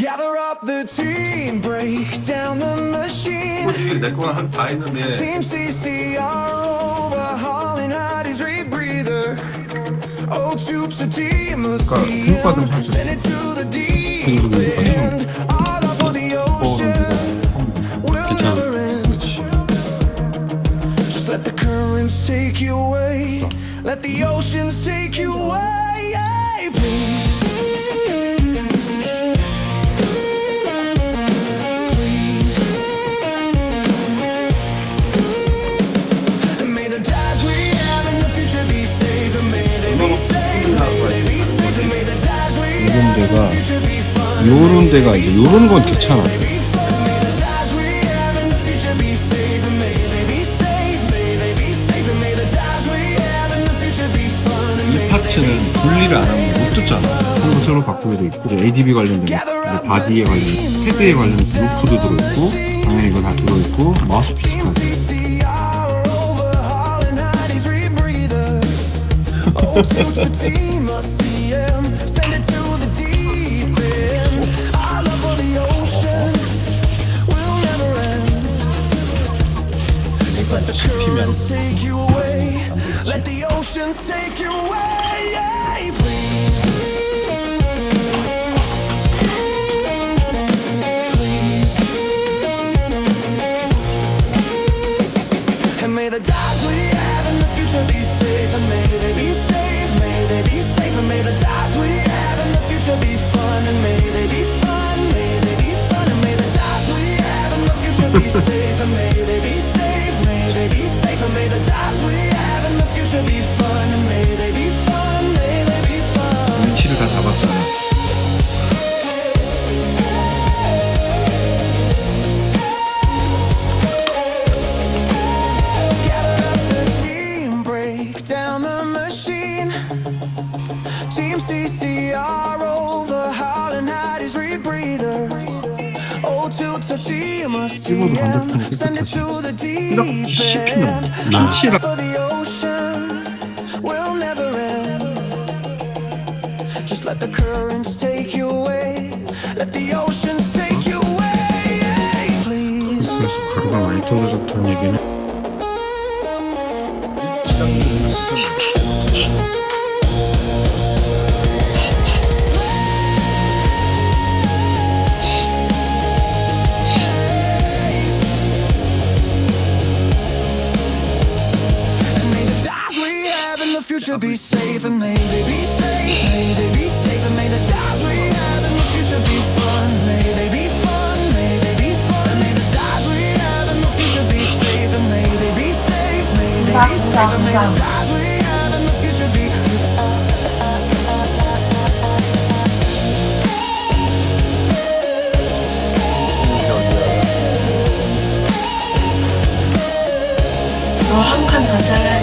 Gather up the team, break down the machine. 내 거는 다 했는데. TEAMCCR overhauling Heidi's rebreather. O2ptimaCM, send it to the deep end. Our love for the ocean will never end. Just let the currents take you away. Let the oceans take you away, please. 요런 데가 이제 요런 건 괜찮아. 이 파츠는 분리를 안 하면 못 듣잖아. 서로 바꾸게 돼 있고, ADB 관련된 거, 바디에 관련된, 헤드에 관련된 루프도 들어있고, 당연히 이거 다 들어있고, 마우스 피스까지. O2ptimaCM, send it to the deep end. Our love for the ocean will never end. Just let the currents take you away. Let the oceans take you away, please. Please. And may the dives we have in the future be safe, and may they be safe. May the dives we have in the future be fun, and may they be fun, may they be fun, and may the dives we have in the future be safe, and may they be safe, may they be safe, and may the dives we have in the future be fun, and may they be fun, may they be fun. 위치를 다 잡았잖아. Gather up the team, break down the machine. TEAMCCR overhauling Heidi's rebreather. O2ptimaCM, send it to the deep end. Our love for the ocean will never end. Just let the currents take you away. Let the oceans take you away, please. 그래서 가루가 많이 떨어졌다는 얘기는 future be safe, and may they be safe, may they be safe, and may the dives we have in the future be fun, may they be fun, may they be fun, and may the dives we have in the future be safe, and may they be safe, may they be safe, and may the dives we have in the future be. 한 칸 더 잘라야